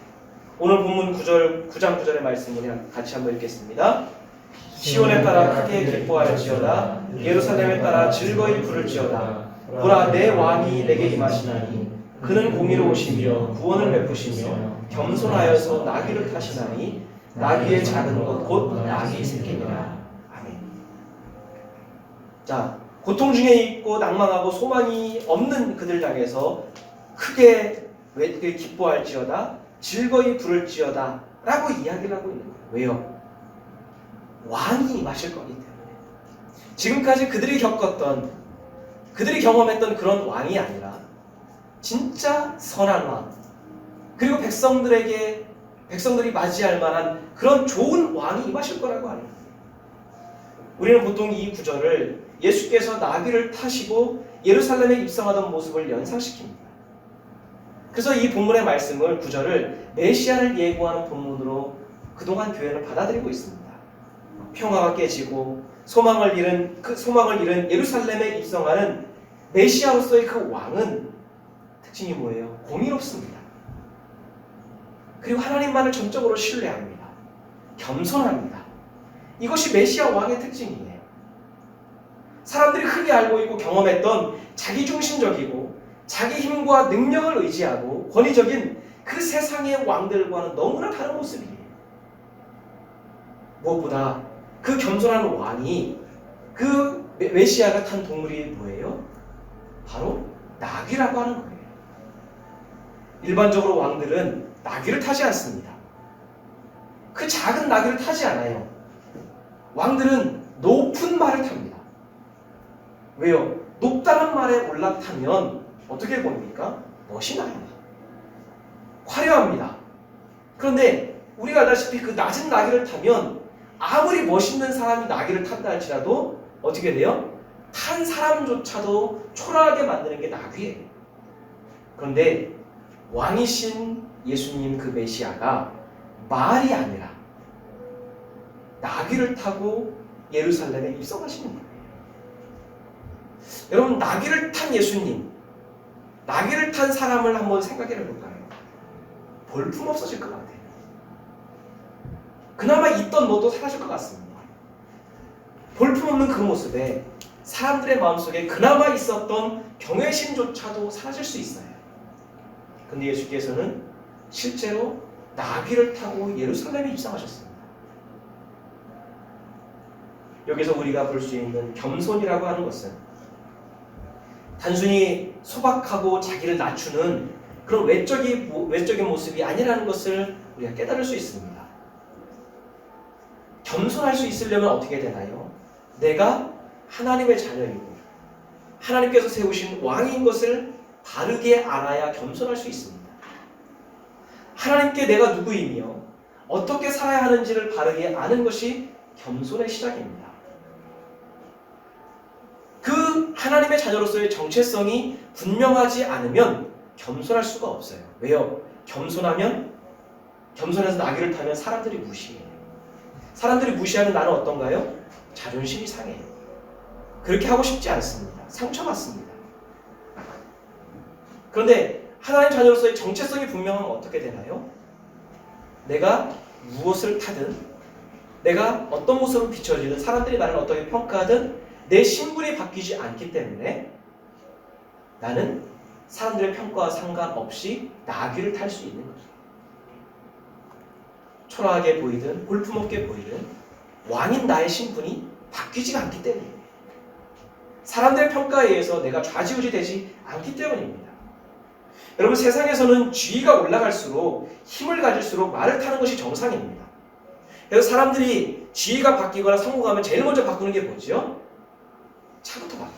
오늘 본문 9장 9절의 말씀을 같이 한번 읽겠습니다. 시온에 따라 크게 기뻐할지어다. 예루살렘에 따라 즐거이 부를지어다. 보라, 내 왕이 내게 임하시나니 그는 공의로우시며 구원을 베푸시며 겸손하여서 나귀를 타시나니 나귀의 작은 것 곧 나귀 새끼니라. 아멘. 자, 고통 중에 있고 낭망하고 소망이 없는 그들 향해서 크게 기뻐할지어다, 즐거이 부를지어다 라고 이야기를 하고 있는 거예요. 왜요? 왕이 임하실 거기 때문에. 지금까지 그들이 겪었던, 그들이 경험했던 그런 왕이 아니라 진짜 선한 왕, 그리고 백성들이 맞이할 만한 그런 좋은 왕이 임하실 거라고 하는 거예요. 우리는 보통 이 구절을 예수께서 나귀를 타시고 예루살렘에 입성하던 모습을 연상시킵니다. 그래서 이 본문의 말씀을, 구절을 메시아를 예고하는 본문으로 그동안 교회는 받아들이고 있습니다. 평화가 깨지고 소망을 잃은 예루살렘에 입성하는 메시아로서의 그 왕은 특징이 뭐예요? 공의롭습니다. 그리고 하나님만을 전적으로 신뢰합니다. 겸손합니다. 이것이 메시아 왕의 특징이에요. 사람들이 흔히 알고 있고 경험했던 자기중심적이고 자기 힘과 능력을 의지하고 권위적인 그 세상의 왕들과는 너무나 다른 모습이에요. 무엇보다 그 겸손한 왕이, 그 메시아가 탄 동물이 뭐예요? 바로 나귀라고 하는 거예요. 일반적으로 왕들은 나귀를 타지 않습니다. 그 작은 나귀를 타지 않아요. 왕들은 높은 말을 탑니다. 왜요? 높다는 말에 올라타면 어떻게 보입니까? 멋이 나요. 화려합니다. 그런데 우리가 알다시피 그 낮은 나귀를 타면 아무리 멋있는 사람이 나귀를 탄다 할지라도 어떻게 돼요? 탄 사람조차도 초라하게 만드는 게 나귀예요. 그런데 왕이신 예수님, 그 메시아가 말이 아니라 나귀를 타고 예루살렘에 입성하시는 거예요. 여러분, 나귀를 탄 예수님, 나귀를 탄 사람을 한번 생각해 볼까요? 볼품 없어질 것 같아요. 그나마 있던 것도 사라질 것 같습니다. 볼품 없는 그 모습에 사람들의 마음속에 그나마 있었던 경외심조차도 사라질 수 있어요. 근데 예수께서는 실제로 나귀를 타고 예루살렘에 입성하셨습니다. 여기서 우리가 볼 수 있는 겸손이라고 하는 것은 단순히 소박하고 자기를 낮추는 그런 외적인 모습이 아니라는 것을 우리가 깨달을 수 있습니다. 겸손할 수 있으려면 어떻게 되나요? 내가 하나님의 자녀이고 하나님께서 세우신 왕인 것을 바르게 알아야 겸손할 수 있습니다. 하나님께 내가 누구이며 어떻게 살아야 하는지를 바르게 아는 것이 겸손의 시작입니다. 그 하나님의 자녀로서의 정체성이 분명하지 않으면 겸손할 수가 없어요. 왜요? 겸손해서 나귀를 타면 사람들이 무시해요. 사람들이 무시하면 나는 어떤가요? 자존심이 상해요. 그렇게 하고 싶지 않습니다. 상처받습니다. 그런데 하나님 자녀로서의 정체성이 분명하면 어떻게 되나요? 내가 무엇을 타든, 내가 어떤 모습으로 비춰지든, 사람들이 나를 어떻게 평가하든 내 신분이 바뀌지 않기 때문에 나는 사람들의 평가와 상관없이 나귀를 탈 수 있는 거죠. 초라하게 보이든 볼품없게 보이든 왕인 나의 신분이 바뀌지가 않기 때문입니다. 사람들의 평가에 의해서 내가 좌지우지 되지 않기 때문입니다. 여러분, 세상에서는 지위가 올라갈수록, 힘을 가질수록 말을 타는 것이 정상입니다. 그래서 사람들이 지위가 바뀌거나 성공하면 제일 먼저 바꾸는 게 뭐죠? 차부터 바꿔요.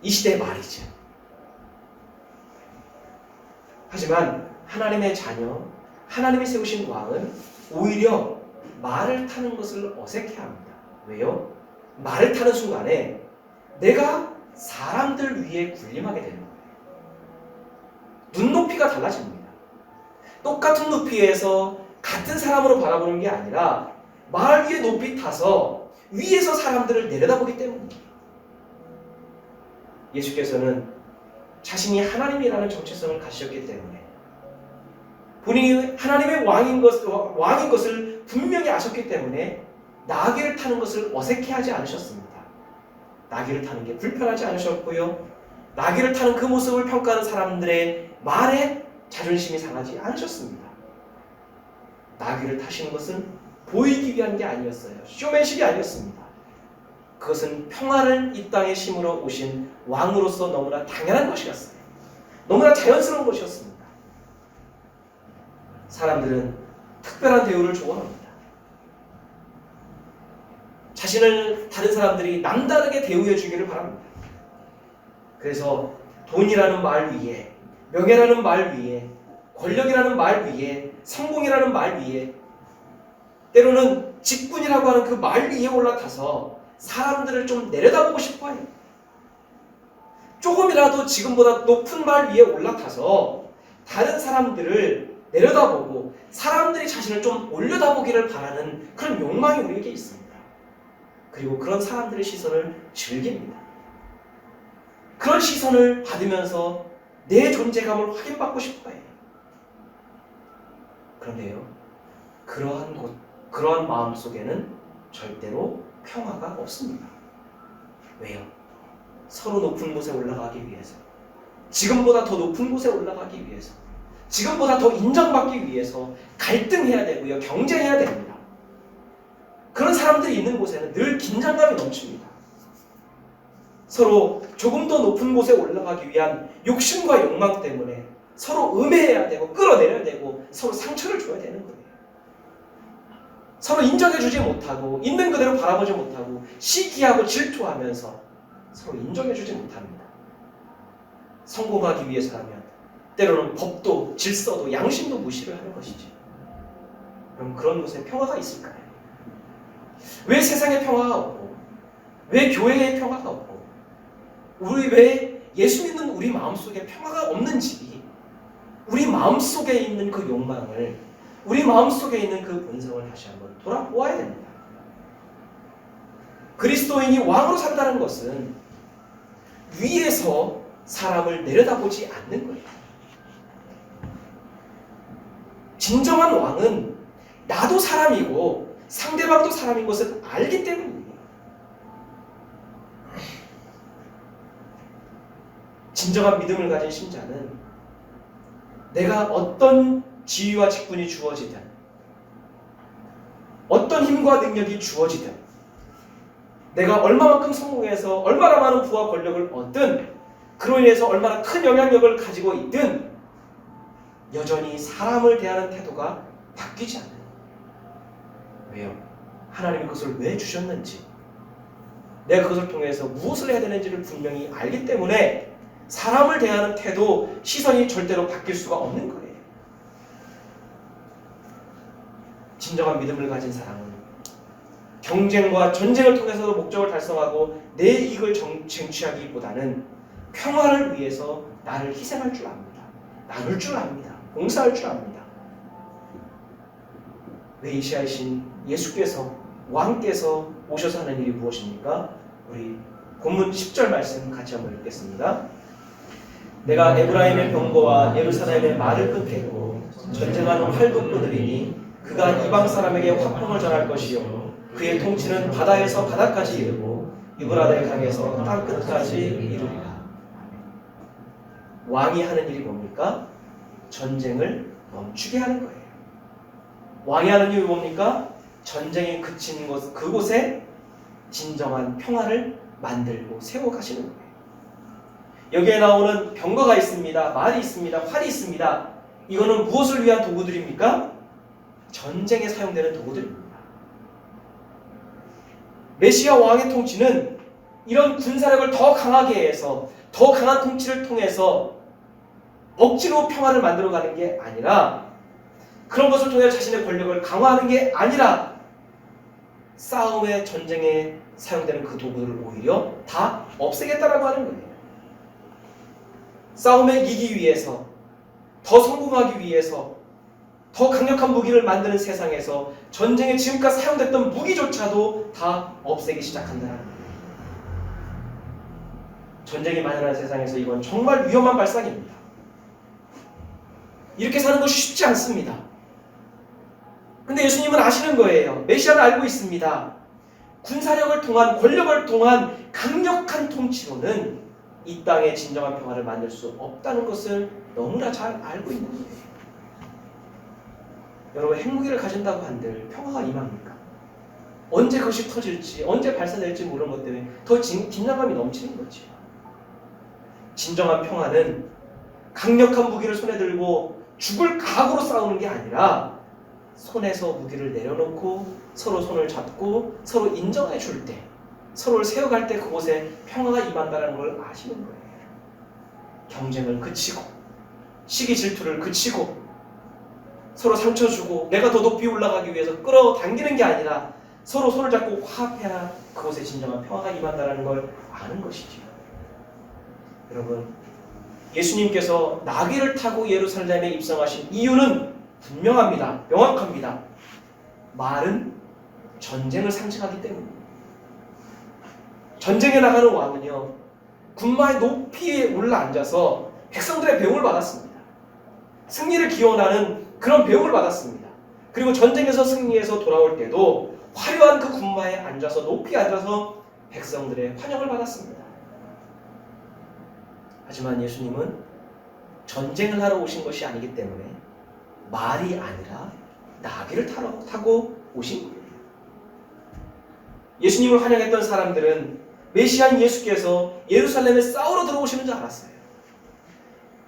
이 시대의 말이죠. 하지만 하나님의 자녀, 하나님이 세우신 왕은 오히려 말을 타는 것을 어색해합니다. 왜요? 말을 타는 순간에 내가 사람들 위에 군림하게 되는 거예요. 눈높이가 달라집니다. 똑같은 높이에서 같은 사람으로 바라보는 게 아니라 말 위에 높이 타서 위에서 사람들을 내려다보기 때문입니다. 예수께서는 자신이 하나님이라는 정체성을 가지셨기 때문에 본인이 하나님의 왕인 것을 분명히 아셨기 때문에 나귀를 타는 것을 어색해하지 않으셨습니다. 나귀를 타는 게 불편하지 않으셨고요. 나귀를 타는 그 모습을 평가하는 사람들의 말에 자존심이 상하지 않으셨습니다. 나귀를 타시는 것은 보이기 위한 게 아니었어요. 쇼맨십이 아니었습니다. 그것은 평화를 이 땅에 심으러 오신 왕으로서 너무나 당연한 것이었어요. 너무나 자연스러운 것이었습니다. 사람들은 특별한 대우를 좋아합니다. 자신을 다른 사람들이 남다르게 대우해 주기를 바랍니다. 그래서 돈이라는 말 위에, 명예라는 말 위에, 권력이라는 말 위에, 성공이라는 말 위에, 때로는 직분이라고 하는 그 말 위에 올라타서 사람들을 좀 내려다보고 싶어 해요. 조금이라도 지금보다 높은 말 위에 올라타서 다른 사람들을 내려다보고 사람들이 자신을 좀 올려다보기를 바라는 그런 욕망이 우리에게 있습니다. 그리고 그런 사람들의 시선을 즐깁니다. 그런 시선을 받으면서 내 존재감을 확인받고 싶어 해요. 그런데요, 그러한 마음 속에는 절대로 평화가 없습니다. 왜요? 서로 높은 곳에 올라가기 위해서, 지금보다 더 높은 곳에 올라가기 위해서, 지금보다 더 인정받기 위해서 갈등해야 되고요, 경쟁해야 됩니다. 그런 사람들이 있는 곳에는 늘 긴장감이 넘칩니다. 서로 조금 더 높은 곳에 올라가기 위한 욕심과 욕망 때문에 서로 음해해야 되고 끌어내려야 되고 서로 상처를 줘야 되는 거예요. 서로 인정해주지 못하고 있는 그대로 바라보지 못하고 시기하고 질투하면서 서로 인정해주지 못합니다. 성공하기 위해서라면 때로는 법도 질서도 양심도 무시를 하는 것이지. 그럼 그런 곳에 평화가 있을까요? 왜 세상에 평화가 없고, 왜 교회에 평화가 없고, 우리 왜 예수 믿는 우리 마음속에 평화가 없는지, 우리 마음속에 있는 그 욕망을, 우리 마음속에 있는 그 본성을 다시 한번 돌아보아야 됩니다. 그리스도인이 왕으로 산다는 것은 위에서 사람을 내려다보지 않는 거예요. 진정한 왕은 나도 사람이고 상대방도 사람인 것을 알기 때문입니다. 진정한 믿음을 가진 신자는 내가 어떤 지위와 직분이 주어지든, 어떤 힘과 능력이 주어지든, 내가 얼마만큼 성공해서 얼마나 많은 부와 권력을 얻든, 그로 인해서 얼마나 큰 영향력을 가지고 있든 여전히 사람을 대하는 태도가 바뀌지 않아요. 왜요? 하나님이 그것을 왜 주셨는지, 내가 그것을 통해서 무엇을 해야 되는지를 분명히 알기 때문에 사람을 대하는 태도, 시선이 절대로 바뀔 수가 없는 거예요. 진정한 믿음을 가진 사람은 경쟁과 전쟁을 통해서도 목적을 달성하고 내 이익을 쟁취하기보다는 평화를 위해서 나를 희생할 줄 압니다. 나눌 줄 압니다. 봉사할 줄 압니다. 메시아이신 예수께서, 왕께서 오셔서 하는 일이 무엇입니까? 우리 본문 10절 말씀 같이 한번 읽겠습니다. 내가 에브라임의 병거와 예루살렘의 말을 끊겠고 전쟁하는 활도 끊으리니 그가 이방 사람에게 화평을 전할 것이요 그의 통치는 바다에서 바다까지 이르고 유브라데 강에서 땅 끝까지 이르리라. 왕이 하는 일이 뭡니까? 전쟁을 멈추게 하는 거예요. 왕이 하는 일이 뭡니까? 전쟁이 그친 그곳에 진정한 평화를 만들고 세워가시는 거예요. 여기에 나오는 병거가 있습니다. 말이 있습니다. 활이 있습니다. 이거는 무엇을 위한 도구들입니까? 전쟁에 사용되는 도구들입니다. 메시아 왕의 통치는 이런 군사력을 더 강하게 해서 더 강한 통치를 통해서 억지로 평화를 만들어가는 게 아니라, 그런 것을 통해 자신의 권력을 강화하는 게 아니라 싸움의 전쟁에 사용되는 그 도구들을 오히려 다 없애겠다라고 하는 거예요. 싸움에 이기기 위해서, 더 성공하기 위해서 더 강력한 무기를 만드는 세상에서 전쟁에 지금까지 사용됐던 무기조차도 다 없애기 시작한다는 거예요. 전쟁이 만연한 세상에서 이건 정말 위험한 발상입니다. 이렇게 사는 것이 쉽지 않습니다. 근데 예수님은 아시는 거예요. 메시아는 알고 있습니다. 군사력을 통한, 권력을 통한 강력한 통치로는 이 땅에 진정한 평화를 만들 수 없다는 것을 너무나 잘 알고 있는 거예요. 여러분, 핵무기를 가진다고 한들 평화가 임합니까? 언제 그것이 터질지, 언제 발사될지 모르는 것 때문에 더 긴장감이 넘치는 거죠. 진정한 평화는 강력한 무기를 손에 들고 죽을 각오로 싸우는 게 아니라 손에서 무기를 내려놓고 서로 손을 잡고 서로 인정해 줄 때, 서로를 세워갈 때 그곳에 평화가 임한다는 걸 아시는 거예요. 경쟁을 그치고 시기 질투를 그치고 서로 상처 주고 내가 더 높이 올라가기 위해서 끌어당기는 게 아니라 서로 손을 잡고 화합해야 그곳에 진정한 평화가 임한다는 걸 아는 것이죠. 여러분, 예수님께서 나귀를 타고 예루살렘에 입성하신 이유는 분명합니다. 명확합니다. 말은 전쟁을 상징하기 때문입니다. 전쟁에 나가는 왕은요, 군마의 높이에 올라앉아서 백성들의 배움을 받았습니다. 승리를 기원하는 그런 배움을 받았습니다. 그리고 전쟁에서 승리해서 돌아올 때도 화려한 그 군마에 앉아서 높이 앉아서 백성들의 환영을 받았습니다. 하지만 예수님은 전쟁을 하러 오신 것이 아니기 때문에 말이 아니라 나귀를 타고 오신 거예요. 예수님을 환영했던 사람들은 메시아인 예수께서 예루살렘에 싸우러 들어오시는 줄 알았어요.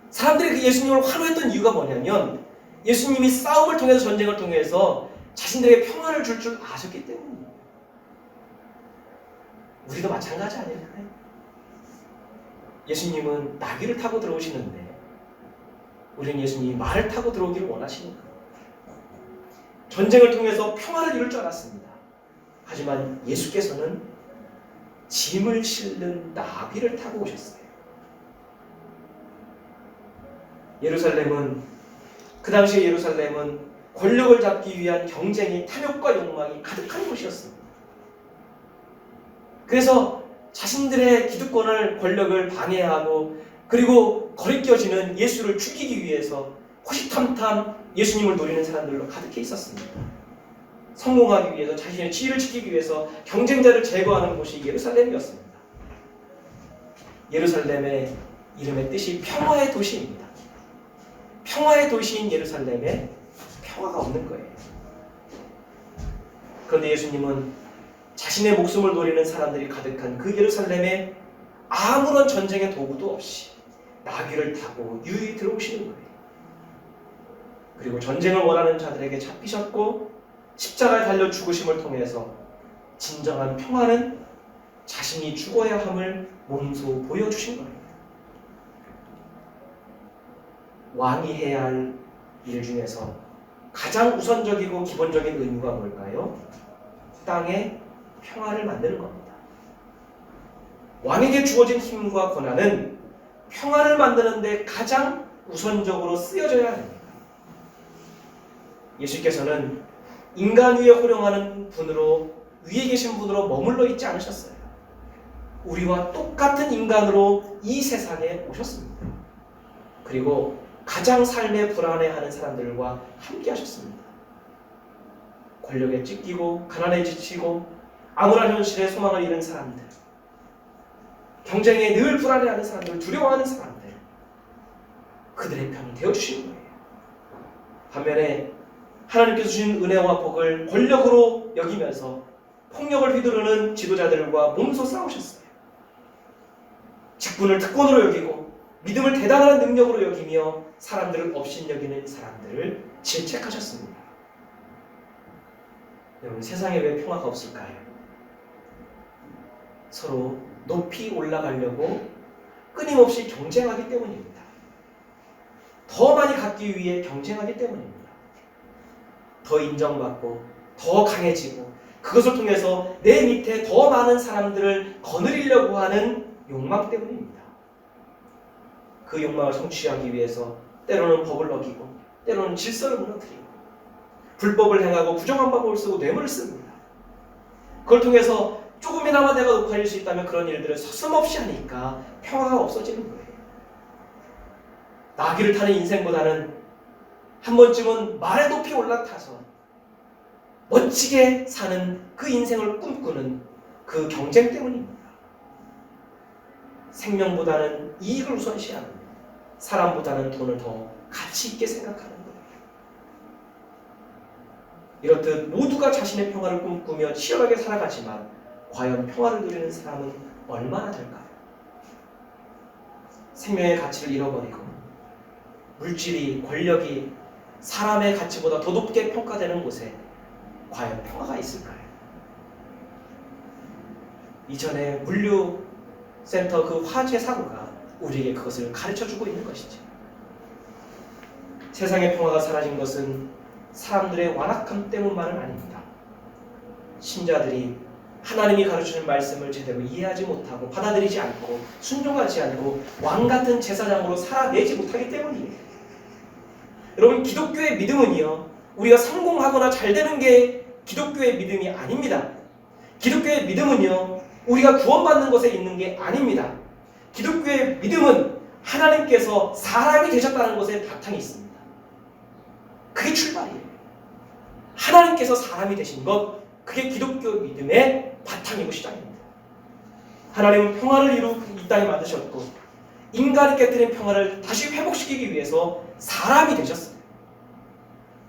사람들이 그 예수님을 환호했던 이유가 뭐냐면 예수님이 싸움을 통해서, 전쟁을 통해서 자신들에게 평안을 줄 아셨기 때문입니다. 우리도 마찬가지 아닐까요? 예수님은 나귀를 타고 들어오시는데 우리는 예수님이 말을 타고 들어오기를 원하시는 거예요. 전쟁을 통해서 평화를 이룰 줄 알았습니다. 하지만 예수께서는 짐을 실는 나귀를 타고 오셨어요. 그 당시에 예루살렘은 권력을 잡기 위한 경쟁이, 탐욕과 욕망이 가득한 곳이었습니다. 그래서 자신들의 기득권을, 권력을 방해하고 그리고 거리껴지는 예수를 죽이기 위해서 호시탐탐 예수님을 노리는 사람들로 가득해 있었습니다. 성공하기 위해서, 자신의 지위를 지키기 위해서 경쟁자를 제거하는 곳이 예루살렘이었습니다. 예루살렘의 이름의 뜻이 평화의 도시입니다. 평화의 도시인 예루살렘에 평화가 없는 거예요. 그런데 예수님은 자신의 목숨을 노리는 사람들이 가득한 그 예루살렘에 아무런 전쟁의 도구도 없이 나귀를 타고 유유히 들어오시는 거예요. 그리고 전쟁을 원하는 자들에게 잡히셨고 십자가에 달려 죽으심을 통해서 진정한 평화는 자신이 죽어야 함을 몸소 보여주신 거예요. 왕이 해야 할 일 중에서 가장 우선적이고 기본적인 의무가 뭘까요? 땅에 평화를 만드는 겁니다. 왕에게 주어진 힘과 권한은 평화를 만드는 데 가장 우선적으로 쓰여져야 합니다. 예수께서는 인간 위에 호령하는 분으로, 위에 계신 분으로 머물러 있지 않으셨어요. 우리와 똑같은 인간으로 이 세상에 오셨습니다. 그리고 가장 삶에 불안해하는 사람들과 함께 하셨습니다. 권력에 찢기고 가난에 지치고 암울한 현실에 소망을 잃은 사람들, 경쟁에 늘 불안해하는 사람들, 두려워하는 사람들, 그들의 편이 되어주시는 거예요. 반면에 하나님께서 주신 은혜와 복을 권력으로 여기면서 폭력을 휘두르는 지도자들과 몸소 싸우셨어요. 직분을 특권으로 여기고 믿음을 대단한 능력으로 여기며 사람들을 업신여기는 사람들을 질책하셨습니다. 여러분, 세상에 왜 평화가 없을까요? 서로 높이 올라가려고 끊임없이 경쟁하기 때문입니다. 더 많이 갖기 위해 경쟁하기 때문입니다. 더 인정받고 더 강해지고 그것을 통해서 내 밑에 더 많은 사람들을 거느리려고 하는 욕망 때문입니다. 그 욕망을 성취하기 위해서 때로는 법을 어기고 때로는 질서를 무너뜨리고 불법을 행하고 부정한 방법을 쓰고 뇌물을 씁니다. 그걸 통해서 조금이나마 내가 높아질 수 있다면 그런 일들을 서슴없이 하니까 평화가 없어지는 거예요. 나귀를 타는 인생보다는 한 번쯤은 말에 높이 올라타서 멋지게 사는 그 인생을 꿈꾸는 그 경쟁 때문입니다. 생명보다는 이익을 우선시하고 사람보다는 돈을 더 가치 있게 생각하는 거예요. 이렇듯 모두가 자신의 평화를 꿈꾸며 치열하게 살아가지만 과연 평화를 누리는 사람은 얼마나 될까요? 생명의 가치를 잃어버리고 물질이, 권력이 사람의 가치보다 더 높게 평가되는 곳에 과연 평화가 있을까요? 이전에 물류센터 그 화재 사고가 우리에게 그것을 가르쳐주고 있는 것이죠. 세상의 평화가 사라진 것은 사람들의 완악함 때문만은 아닙니다. 신자들이 하나님이 가르치는 말씀을 제대로 이해하지 못하고 받아들이지 않고 순종하지 않고 왕같은 제사장으로 살아내지 못하기 때문이에요. 여러분, 기독교의 믿음은요, 우리가 성공하거나 잘되는 게 기독교의 믿음이 아닙니다. 기독교의 믿음은요, 우리가 구원받는 것에 있는 게 아닙니다. 기독교의 믿음은 하나님께서 사람이 되셨다는 것에 바탕이 있습니다. 그게 출발이에요. 하나님께서 사람이 되신 것, 그게 기독교 믿음의 바탕이고 시작입니다. 하나님은 평화를 이루고 이 땅에 만드셨고 인간이 깨뜨린 평화를 다시 회복시키기 위해서 사람이 되셨어요.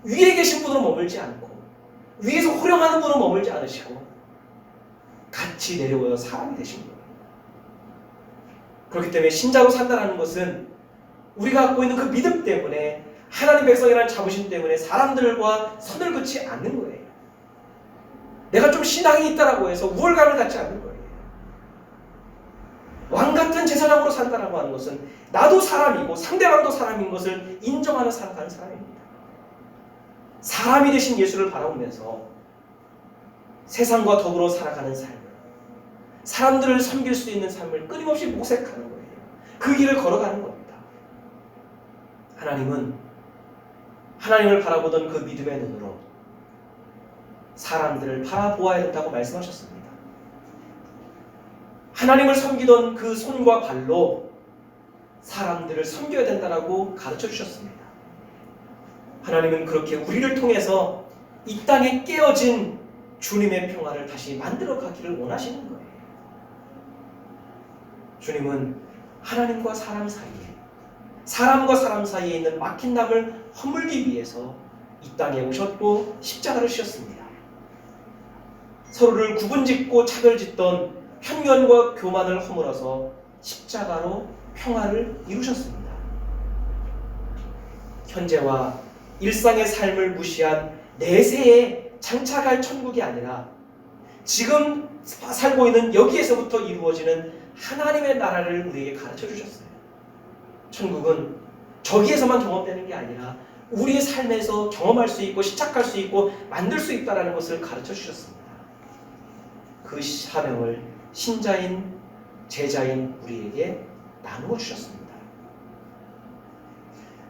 위에 계신 분으로 머물지 않고 위에서 호령하는 분으로 머물지 않으시고 같이 내려오어 사람이 되신 거예요. 그렇기 때문에 신자로 산다는 것은 우리가 갖고 있는 그 믿음 때문에 하나님 백성이라는 자부심 때문에 사람들과 선을 긋지 않는 거예요. 내가 좀 신앙이 있다라고 해서 우월감을 갖지 않는 거예요. 왕같은 제사장으로 산다라고 하는 것은 나도 사람이고 상대방도 사람인 것을 인정하는 살아가는 사람입니다. 사람이 되신 예수를 바라보면서 세상과 더불어 살아가는 삶을, 사람들을 섬길 수 있는 삶을 끊임없이 모색하는 거예요. 그 길을 걸어가는 겁니다. 하나님은 하나님을 바라보던 그 믿음의 눈으로 사람들을 바라보아야 된다고 말씀하셨습니다. 하나님을 섬기던 그 손과 발로 사람들을 섬겨야 된다고 가르쳐 주셨습니다. 하나님은 그렇게 우리를 통해서 이 땅에 깨어진 주님의 평화를 다시 만들어 가기를 원하시는 거예요. 주님은 하나님과 사람 사이에 있는 막힌 담을 허물기 위해서 이 땅에 오셨고 십자가를 지셨습니다. 서로를 구분짓고 차별짓던 편견과 교만을 허물어서 십자가로 평화를 이루셨습니다. 현재와 일상의 삶을 무시한 내세에 장차갈 천국이 아니라 지금 살고 있는 여기에서부터 이루어지는 하나님의 나라를 우리에게 가르쳐 주셨어요. 천국은 저기에서만 경험되는 게 아니라 우리의 삶에서 경험할 수 있고 시작할 수 있고 만들 수 있다는 것을 가르쳐 주셨습니다. 그 사명을 신자인 제자인 우리에게 나누어 주셨습니다.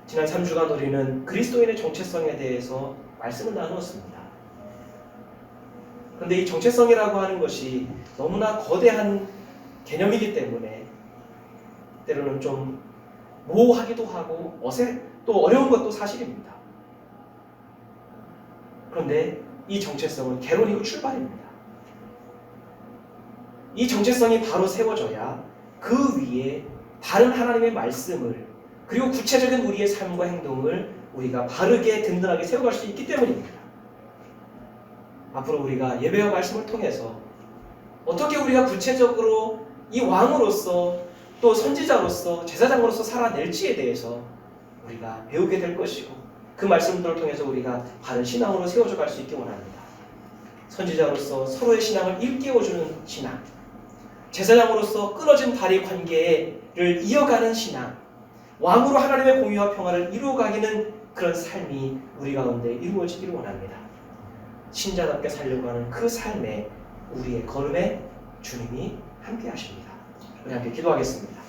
지난 3주간 우리는 그리스도인의 정체성에 대해서 말씀을 나누었습니다. 그런데 이 정체성이라고 하는 것이 너무나 거대한 개념이기 때문에 때로는 좀 모호하기도 하고 또 어려운 것도 사실입니다. 그런데 이 정체성은 개론이고 출발입니다. 이 정체성이 바로 세워져야 그 위에 다른 하나님의 말씀을 그리고 구체적인 우리의 삶과 행동을 우리가 바르게 든든하게 세워갈 수 있기 때문입니다. 앞으로 우리가 예배와 말씀을 통해서 어떻게 우리가 구체적으로 이 왕으로서 또 선지자로서 제사장으로서 살아낼지에 대해서 우리가 배우게 될 것이고 그 말씀들을 통해서 우리가 바른 신앙으로 세워져 갈 수 있기 원합니다. 선지자로서 서로의 신앙을 일깨워주는 신앙, 제사장으로서 끊어진 다리 관계를 이어가는 신앙, 왕으로 하나님의 공의와 평화를 이루어가기는 그런 삶이 우리 가운데 이루어지기를 원합니다. 신자답게 살려고 하는 그 삶에 우리의 걸음에 주님이 함께 하십니다. 우리 함께 기도하겠습니다.